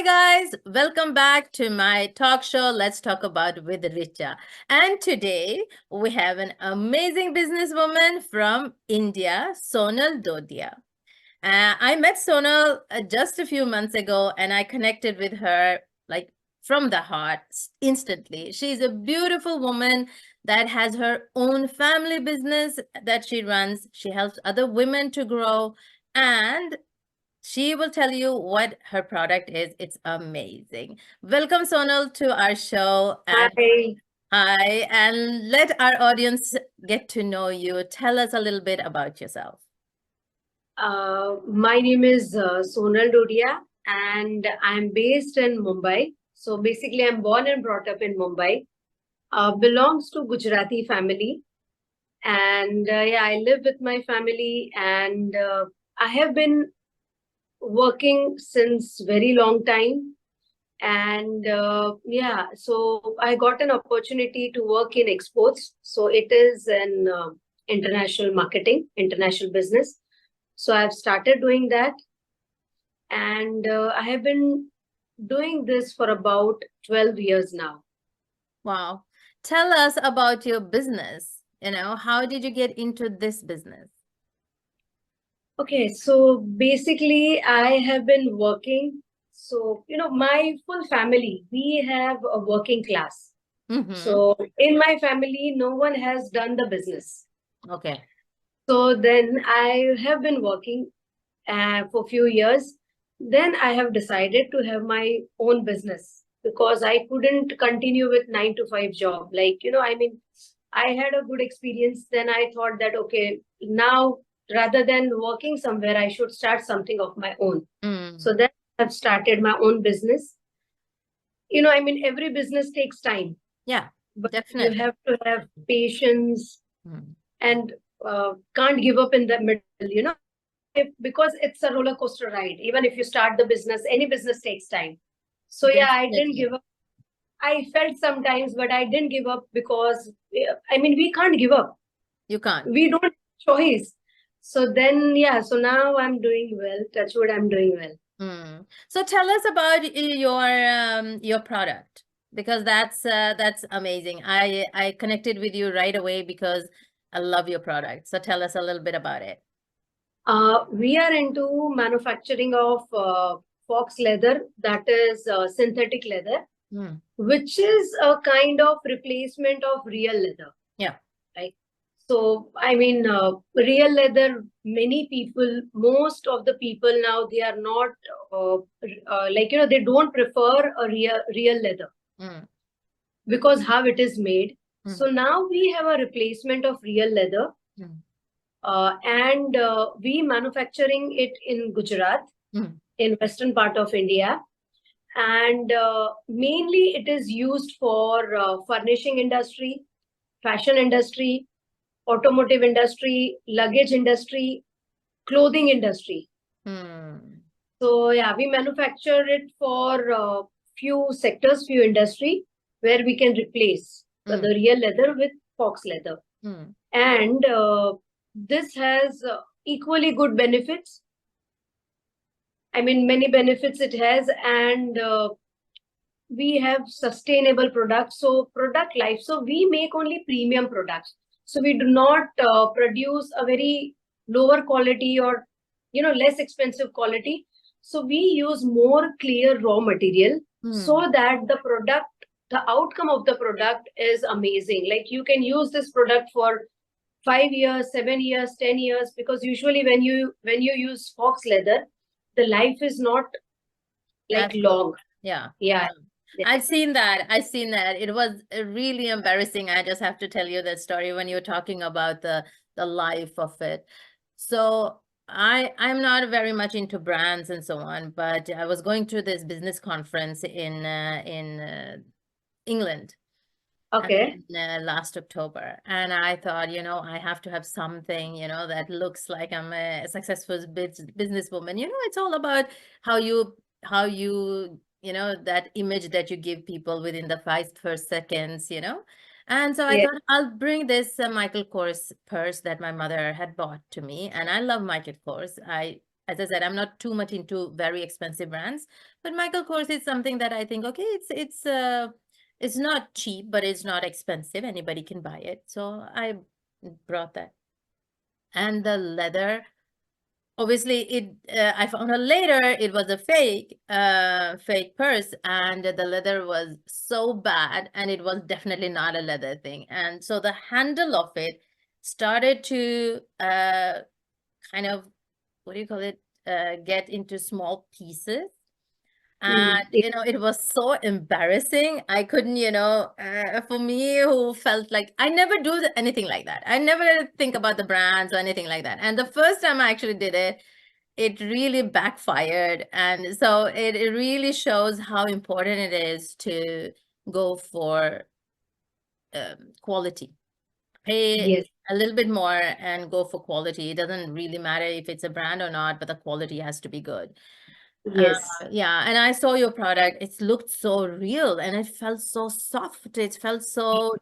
guys, welcome back to my talk show. Let's talk about with Richa. And today we have an amazing businesswoman from India, Sonal Dodiya. I met Sonal just a few months ago and I connected with her like from the heart instantly. She's a beautiful woman that has her own family business that she runs. She helps other women to grow, and she will tell you what her product is. It's amazing. Welcome, Sonal, to our show. And Hi, hi, and let our audience get to know you. Tell us a little bit about yourself. my name is Sonal Dodiya and I'm based in Mumbai. So basically, I'm born and brought up in Mumbai. Belongs to Gujarati family, and yeah, I live with my family, and I have been working since very long time. And yeah, so I got an opportunity to work in exports. So it is an international marketing, international business. So I've started doing that, and I have been doing this for about 12 years now. Wow. Tell us about your business. How did you get into this business? Okay, so basically, I have been working. So, my full family, we have a working class. Mm-hmm. So, in my family, no one has done the business. Okay. So, then I have been working for a few years. Then I have decided to have my own business because I couldn't continue with 9 to 5 job. I mean, I had a good experience. Then I thought that, okay, now rather than working somewhere, I should start something of my own. Mm. So then I've started my own business. I mean, every business takes time, Yeah, but you definitely. have to have patience Mm. and can't give up in the middle. Because it's a roller coaster ride. Even if you start the business, any business takes time. So yeah, I didn't Definitely. give up. I felt sometimes, but I didn't give up because I mean we can't give up. You can't. We don't have choice. So then yeah, so now I'm doing well. Touch wood, I'm doing well. Mm. So tell us about your product, because that's amazing. I connected with you right away because I love your product. So tell us a little bit about it. We are into manufacturing of fox leather, that is synthetic leather, Mm. which is a kind of replacement of real leather. Yeah. Right. So, I mean, real leather, many people, most of the people now, they are not they don't prefer a real leather Mm. because how it is made. Mm. So now we have a replacement of real leather, Mm. and we manufacturing it in Gujarat, Mm. in western part of India. And mainly it is used for furnishing industry, fashion industry, automotive industry, luggage industry, clothing industry. Mm. So yeah, we manufacture it for few sectors, few industry where we can replace Mm. the real leather with fox leather. Mm. And this has equally good benefits. I mean, many benefits it has, and we have sustainable products. So product life. So we make only premium products. So we do not produce a very lower quality or less expensive quality. So we use more clear raw material Mm. so that the outcome of the product is amazing. Like you can use this product for 5 years, 7 years, 10 years, because usually when you use fox leather, the life is not like That's good. long. Yeah. Yeah. Yeah. I've seen that. I've seen that. It was really embarrassing. I just have to tell you that story when you're talking about the life of it. So I'm not very much into brands and so on, but I was going to this business conference in England Okay. last October, and I thought, I have to have something, that looks like I'm a successful businesswoman. It's all about how that image that you give people within the first seconds. And so I Yeah. thought I'll bring this Michael Kors purse that my mother had bought to me, and I love Michael Kors. I as I said, I'm not too much into very expensive brands, but Michael Kors is something that I think, okay, it's not cheap, but it's not expensive. Anybody can buy it. So I brought that. And the leather, obviously I found out later it was a fake purse, and the leather was so bad, and it was definitely not a leather thing. And so the handle of it started to kind of, what do you call it, get into small pieces. And, Mm. it was so embarrassing. I couldn't, for me, who felt like I never do anything like that. I never think about the brands or anything like that. And the first time I actually did it, it really backfired. And so it really shows how important it is to go for quality. Pay Yes, a little bit more and go for quality. It doesn't really matter if it's a brand or not, but the quality has to be good. Uh, yes, yeah, and I saw your product. It looked so real and it felt so soft. It felt so,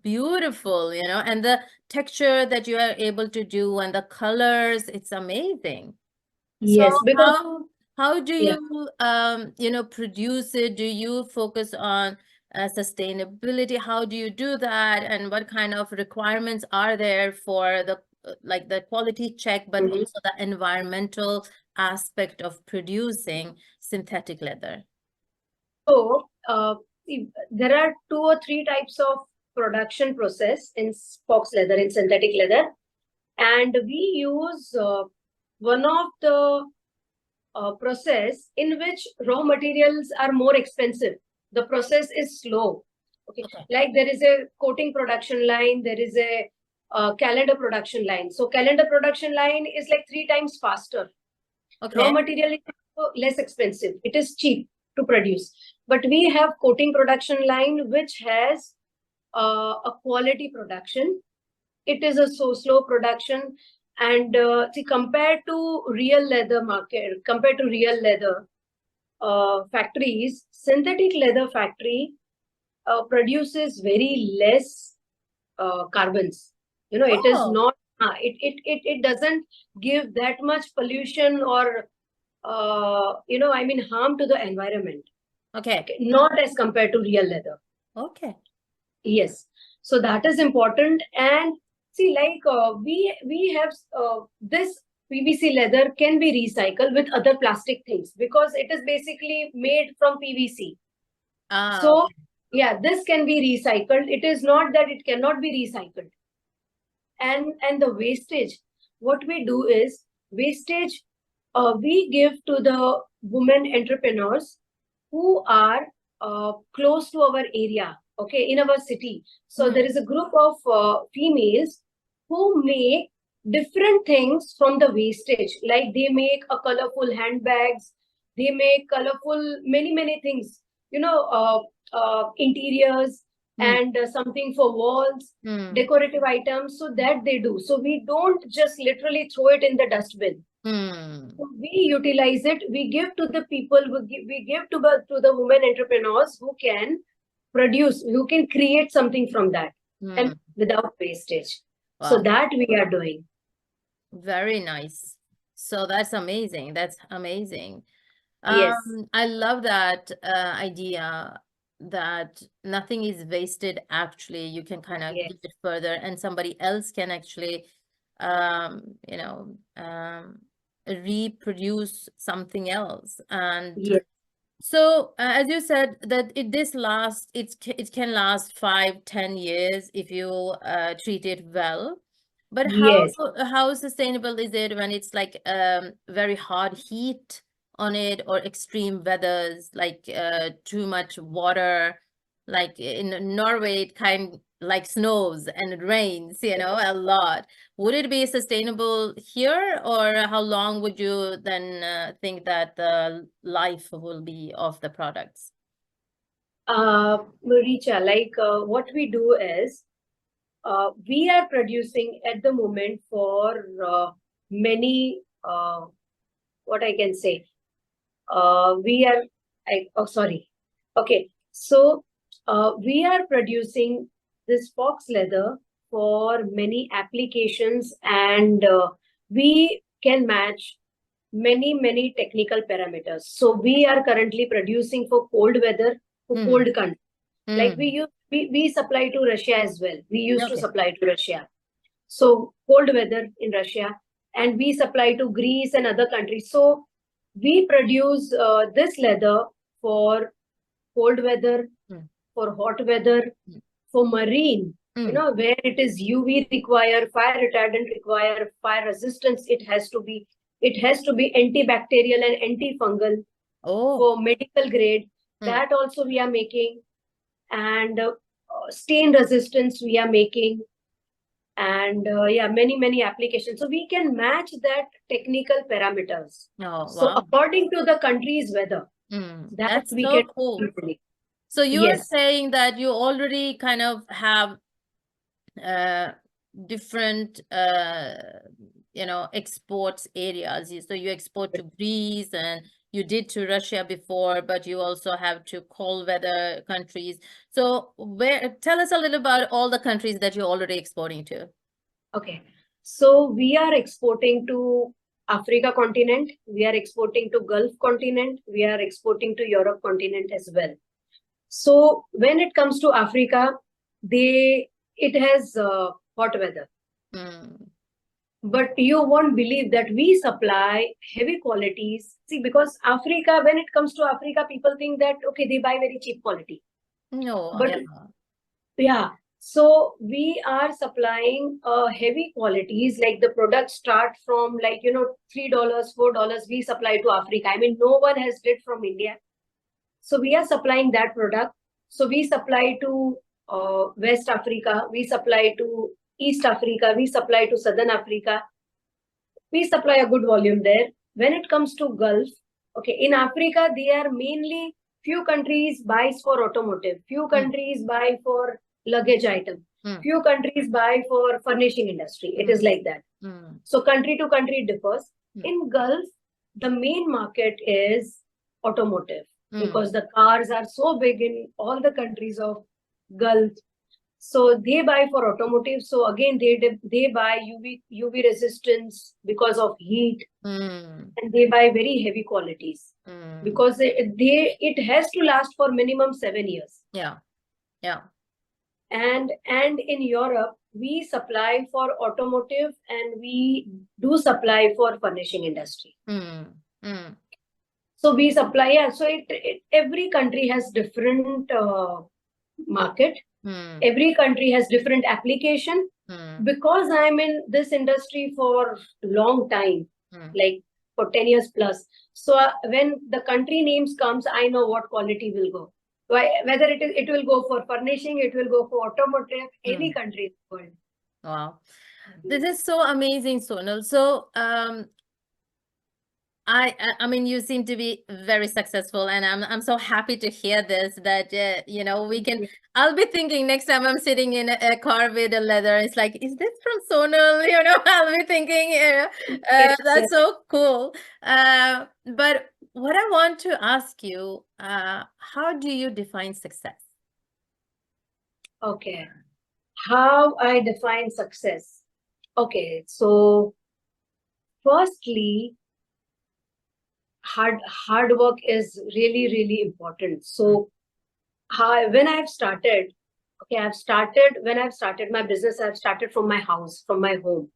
beautiful, and the texture that you are able to do and the colors, it's amazing. So yes, because how do yeah. you produce it? Do you focus on sustainability? How do you do that? And what kind of requirements are there for the like the quality check, but Mhm. also the environmental aspect of producing synthetic leather? So, see, there are two or three types of production process in fox leather, in synthetic leather, and we use one of the process in which raw materials are more expensive. The process is slow. Okay, Okay. like there is a coating production line, there is a calendar production line. So calendar production line is like 3 times faster. Raw Okay. material is less expensive. It is cheap to produce. But we have coating production line which has a quality production. It is a so slow production. And see, compared to real leather market, compared to real leather factories, synthetic leather factory produces very less carbons. It is Oh, not, it doesn't give that much pollution or harm to the environment. okay. Okay, not as compared to real leather. Okay. Yes, so that is important. And see, like we have this PVC leather can be recycled with other plastic things because it is basically made from PVC. Ah, So yeah, this can be recycled. It is not that it cannot be recycled. And the wastage, what we do is wastage we give to the women entrepreneurs who are close to our area, okay, in our city. So there hmm. is a group of females who make different things from the wastage. Like they make a colorful handbags, they make colorful many things, interiors Hmm. and something for walls, Hmm. decorative items. So that they do. So we don't just literally throw it in the dustbin. Hmm. So we utilize it. We give to the people. We give to the women entrepreneurs who can produce, who can create something from that, Hmm. and without wastage. So Wow. that we are doing. Very nice. So that's amazing. That's amazing. Yes. I love that idea that nothing is wasted actually. You can kind of Yes. give it further and somebody else can actually um, you know, um, reproduce something else. And Yes. so, as you said, that it can last 5, 10 years if you treat it well. But Yes. how sustainable is it when it's like very hard heat on it or extreme weathers, like too much water, like in Norway, it kind like snows and it rains, a lot. Would it be sustainable here, or how long would you then think that the life will be of the products? Richa, like what we do is we are producing at the moment for many, what I can say, we are, oh, sorry. Okay. So we are producing this fox leather for many applications, and we can match many technical parameters. So we are currently producing for cold weather, for cold country. Like we supply to Russia as well. We used to Okay. supply to Russia. So cold weather in Russia, and we supply to Greece and other countries. So we produce this leather for cold weather, for hot weather, for marine, where it is UV require, fire retardant require, fire resistance. It has to be antibacterial and antifungal. For medical grade. That also we are making, and stain resistance we are making, and yeah, many applications. So we can match that technical parameters. So according to the country's weather, that That's we so can cool. easily. So you're saying that you already kind of have different exports areas. So you export to Greece, and you did to Russia before, but you also have to cold weather countries. So tell us a little about all the countries that you're already exporting to. Okay, so we are exporting to Africa continent, we are exporting to Gulf continent, we are exporting to Europe continent as well. So when it comes to Africa, it has hot weather. But you won't believe that we supply heavy qualities. See, because Africa, when it comes to Africa, people think that, okay, they buy very cheap quality. No, but yeah. So we are supplying heavy qualities, like the products start from like, $3, $4, we supply to Africa. I mean, no one has did from India. So we are supplying that product. So we supply to West Africa, we supply to East Africa, we supply to Southern Africa. We supply a good volume there. When it comes to Gulf, okay, in Africa, they are mainly few countries buys for automotive, few countries buy for luggage item, few countries buy for furnishing industry. It is like that. So country to country differs. In Gulf, the main market is automotive, because the cars are so big in all the countries of Gulf. So they buy for automotive. So again, they buy UV resistance because of heat, and they buy very heavy qualities because it has to last for minimum 7 years. Yeah. And in Europe, we supply for automotive, and we do supply for furnishing industry. So we supply, yeah. So every country has different market. Every country has different application. Because I'm in this industry for long time, like for 10 years plus. So when the country names comes, I know what quality will go. Whether it will go for furnishing, it will go for automotive, any country in the world. Wow. This is so amazing, Sonal. So I mean, you seem to be very successful, and I'm so happy to hear this, that we can. I'll be thinking next time I'm sitting in a car with a leather, it's like, is this from Sonal? I'll be thinking, that's so cool. But what I want to ask you, how do you define success? Okay, how I define success. Okay, so firstly, hard work is really important. So when I've started, when I've started my business, I've started from my house, from my home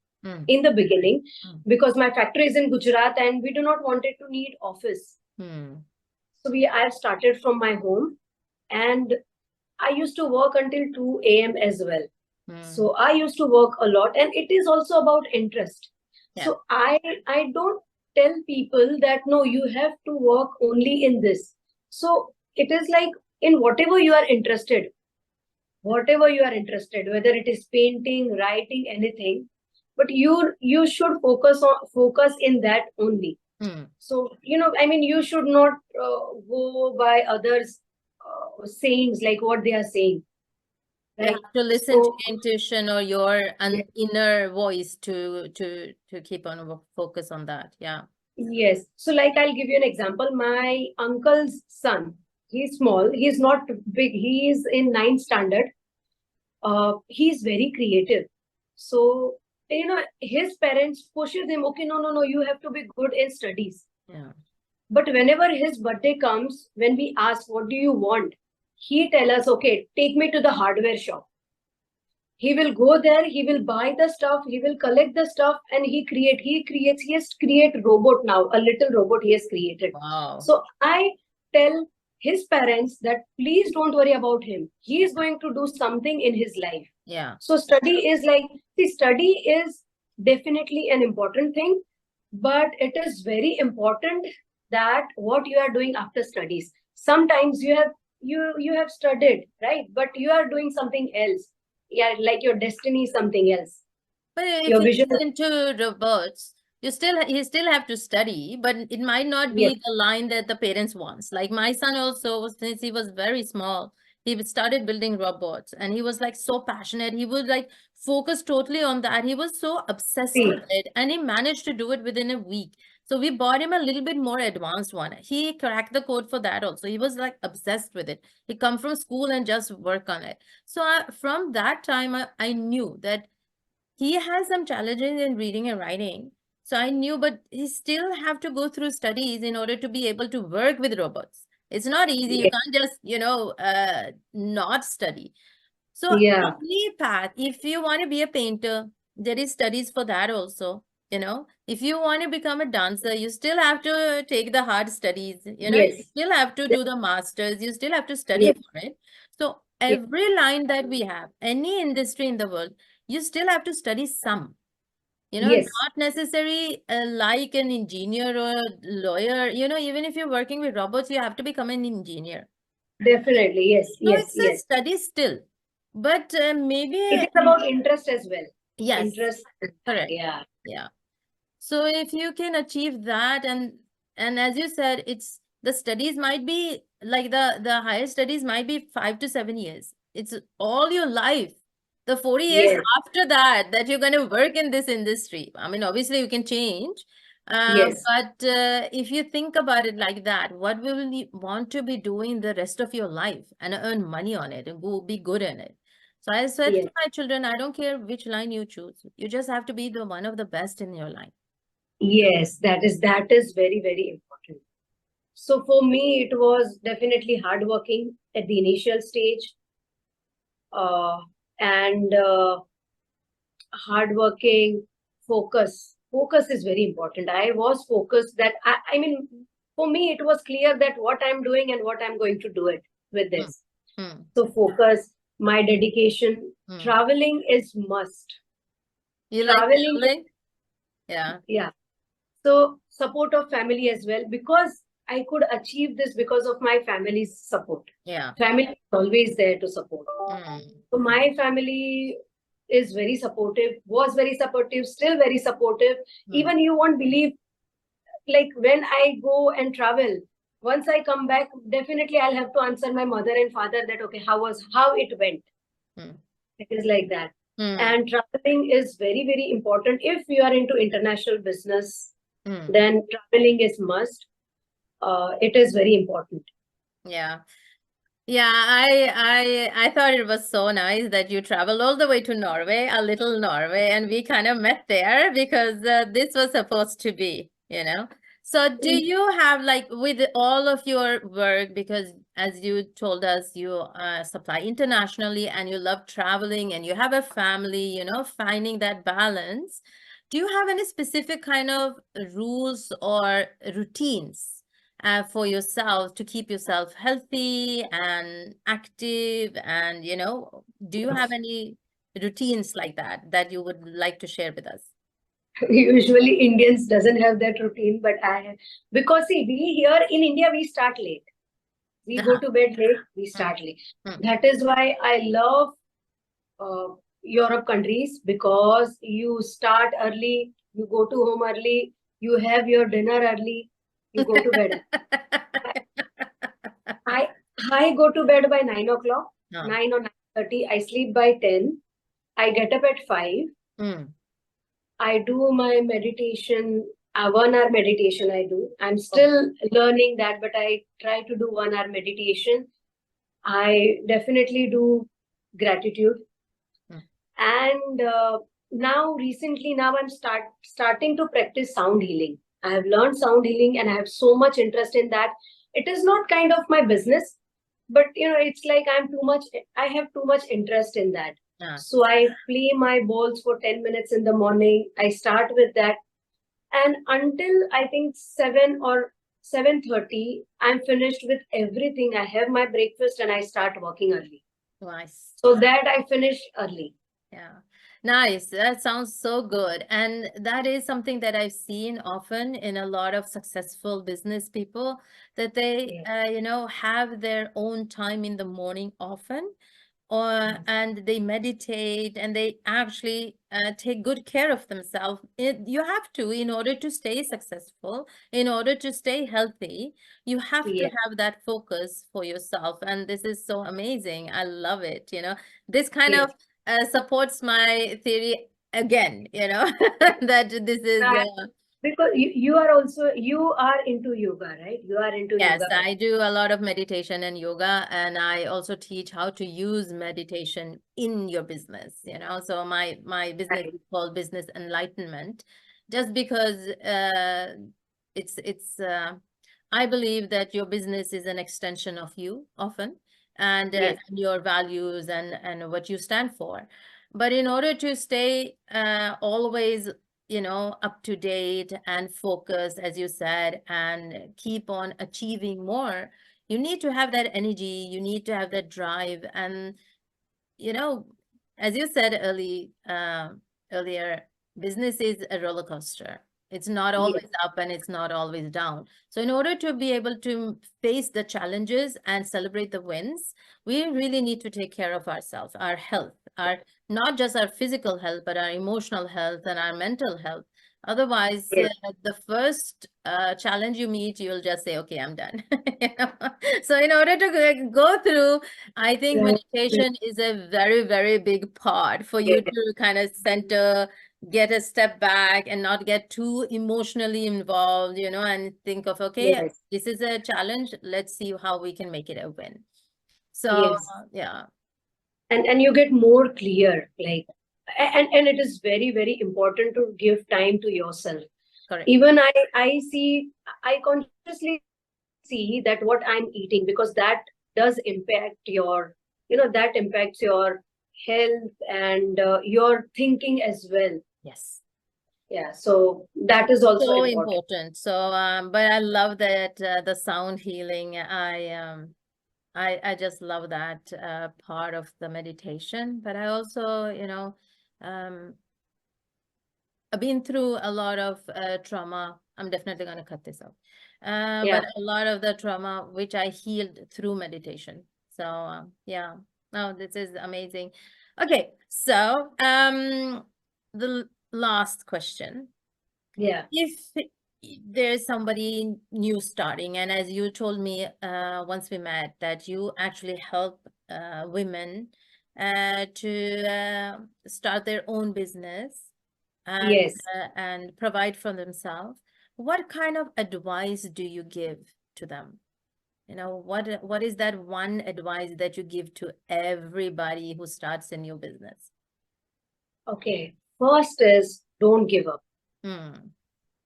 in the beginning, because my factory is in Gujarat and we do not want it to need office. So I've started from my home, and I used to work until 2 a.m. as well. So I used to work a lot, and it is also about interest. So I don't tell people that, no, you have to work only in this. So it is like, in whatever you are interested, whether it is painting, writing, anything, but you should focus in that only. So, I mean, you should not go by others sayings, like what they are saying. Right? You have to listen to your intuition or your inner voice to keep on focus on that. Yeah. Yes. So like, I'll give you an example. My uncle's son, he's small, he's not big, he's in 9th standard. He's very creative. So his parents pushes him, okay, no, you have to be good in studies. Yeah. But whenever his birthday comes, when we ask, what do you want? He tell us, okay, take me to the hardware shop. He will go there, he will buy the stuff, he will collect the stuff, and he has to create robot now, a little robot he has created. Wow. So I tell his parents that please don't worry about him. He is going to do something in his life. Yeah. So study is like, see, study is definitely an important thing, but it is very important that what you are doing after studies. Sometimes you have studied, right? But you are doing something else. Yeah, like your destiny is something else. But if Your vision. he's into robots, he still have to study, but it might not Yes. be the line that the parents wants. Like my son also, since he was very small, he started building robots, and he was like so passionate. He would like focus totally on that. He was so obsessed See, with it, and he managed to do it within a week. So we bought him a little bit more advanced one. He cracked the code for that also. He was like obsessed with it. He come from school and just work on it. So from that time, I knew that he has some challenges in reading and writing. So I knew, but he still have to go through studies in order to be able to work with robots. It's not easy. You yes, can't just, not study. So yeah, any path, if you want to be a painter, there is studies for that also. If you want to become a dancer, you still have to take the hard studies. You yes, still have to do the masters. You still have to study yes, for it. So yes, every line that we have, any industry in the world, you still have to study some. yes, Not necessary like an engineer or a lawyer. Even if you're working with robots, you have to become an engineer. definitely, yes, So yes, it's a yes. study still, but It maybe is about interest as well. yes, Interest, correct. yeah, Yeah. So if you can achieve that, and as you said, it's the studies might be like the higher studies might be 5 to 7 years. It's all your life. The 40 years yes, after that you're going to work in this industry. I mean, obviously you can change, yes, but if you think about it like that, what will you want to be doing the rest of your life and earn money on it and be good in it? So I said yes, to my children, I don't care which line you choose. You just have to be the one of the best in your line. yes. That is very, very important. So for me, it was definitely hardworking at the initial stage, uh, and hardworking, focus. Focus is very important. I was focused that I mean, for me, it was clear that what I'm doing and what I'm going to do it with Hmm. this. Hmm. So focus, my dedication, Hmm. traveling is must. You like Traveling, traveling? Yeah. yeah. So support of family as well, because I could achieve this because of my family's support. Yeah. Family is always there to support. Hmm. So my family is very supportive, was very supportive, still very supportive. Hmm. Even you won't believe, like when I go and travel, once I come back, definitely I'll have to answer my mother and father that, okay, how it went. Hmm. It is like that. Hmm. And traveling is very, very important. If you are into international business, Hmm. then traveling is must. It is very important. Yeah. Yeah, I thought it was so nice that you traveled all the way to Norway, a little Norway, and we kind of met there because this was supposed to be. So do you have like with all of your work, because as you told us, you supply internationally and you love traveling and you have a family, finding that balance. Do you have any specific kind of rules or routines for yourself to keep yourself healthy and active? And, do you have any routines like that you would like to share with us? Usually Indians doesn't have that routine, but I have, because see, we here in India, we start late. We go Uh-huh. to bed late, we Hmm. start late. Hmm. That is why I love Europe countries, because you start early, you go to home early, you have your dinner early, you go to bed. I I go to bed by 9 o'clock, Oh. 9 or 9:30. I sleep by 10. I get up at 5. Hmm. I do my meditation, 1 hour meditation I do. I'm Oh. still learning that, but I try to do 1 hour meditation. I definitely do gratitude. Hmm. And now recently, now I'm starting to practice sound healing. I have learned sound healing and I have so much interest in that. It is not kind of my business, but it's like I have too much interest in that. Ah, So I play my bowls for 10 minutes in the morning. I start with that. And until I think 7 or 7:30, I'm finished with everything. I have my breakfast and I start working early. nice. So that I finish early. Yeah, nice. That sounds so good. And that is something that I've seen often in a lot of successful business people, that they, Yes. have their own time in the morning often, or Yes. and they meditate and they actually take good care of themselves. You have to, in order to stay successful, in order to stay healthy, you have to Yes. have that focus for yourself. And this is so amazing. I love it. This kind of Yes. supports my theory again, that this is Uh, because you are into yoga, right? You are into yes, yoga I practice. do a lot of meditation and yoga, and I also teach how to use meditation in your business. So my business Right. is called Business Enlightenment, just because it's I believe that your business is an extension of you often, Yes. and your values and what you stand for. But in order to stay always up to date and focus, as you said, and keep on achieving more, you need to have that energy, you need to have that drive. And, you know, as you said earlier, business is a roller coaster. It's not Yes. always up and it's not always down. So in order to be able to face the challenges and celebrate the wins, we really need to take care of ourselves, our health, our not just our physical health, but our emotional health and our mental health. Otherwise, Yes. the first challenge you meet, you'll just say, okay, I'm done. You know? So in order to go through, I think Right. meditation is a very, very big part for you Yes. to kind of center, get a step back and not get too emotionally involved, and think of, okay, Yes. this is a challenge. Let's see how we can make it a win. So, Yes. yeah, And you get more clear, like, and it is very, very important to give time to yourself. correct. Even I consciously see that what I'm eating, because that does impact that impacts your health and your thinking as well. Yes. Yeah, so that is also So important. important. So, but I love that the sound healing. I just love that part of the meditation. But I also, um, I've been through a lot of trauma. I'm definitely going to cut this out. But Yeah. a lot of the trauma which I healed through meditation. So yeah, no, this is amazing. Okay, so the last question. Yeah. If there's somebody new starting, and as you told me once we met, that you actually help women to start their own business Yes. and provide for themselves, what kind of advice do you give to them? What is that one advice that you give to everybody who starts a new business? Okay. First is don't give up. Hmm.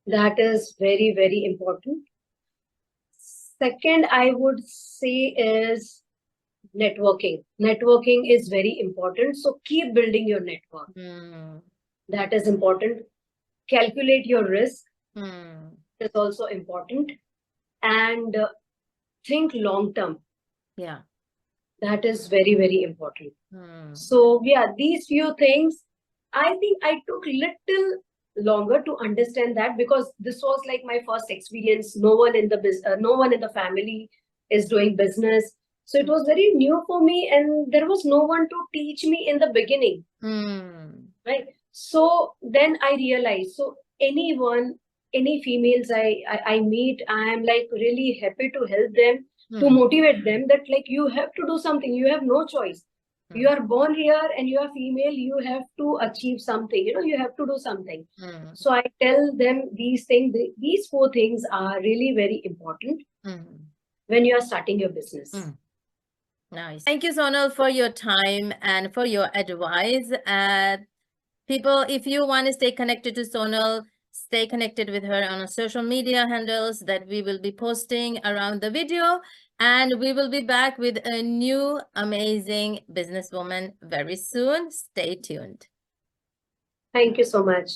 That is very, very important. Second, I would say is networking. Networking is very important. So keep building your network. Hmm. That is important. Calculate your risk Hmm. is also important. And think long term. Yeah. That is very, very important. Hmm. So yeah, these few things, I think I took little longer to understand that, because this was like my first experience. No one in the family is doing business. So it was very new for me, and there was no one to teach me in the beginning, Hmm. right? So then I realized, so any females I meet, I am like really happy to help them, to Hmm. motivate them that like you have to do something, you have no choice. You Hmm. are born here and you are female, you have to achieve something, you have to do something. Hmm. So I tell them these things, these four things are really very important Hmm. when you are starting your business. Hmm. Nice. Thank you, Sonal, for your time and for your advice. People, if you want to stay connected to Sonal, stay connected with her on our social media handles that we will be posting around the video. And we will be back with a new amazing businesswoman very soon. Stay tuned. Thank you so much.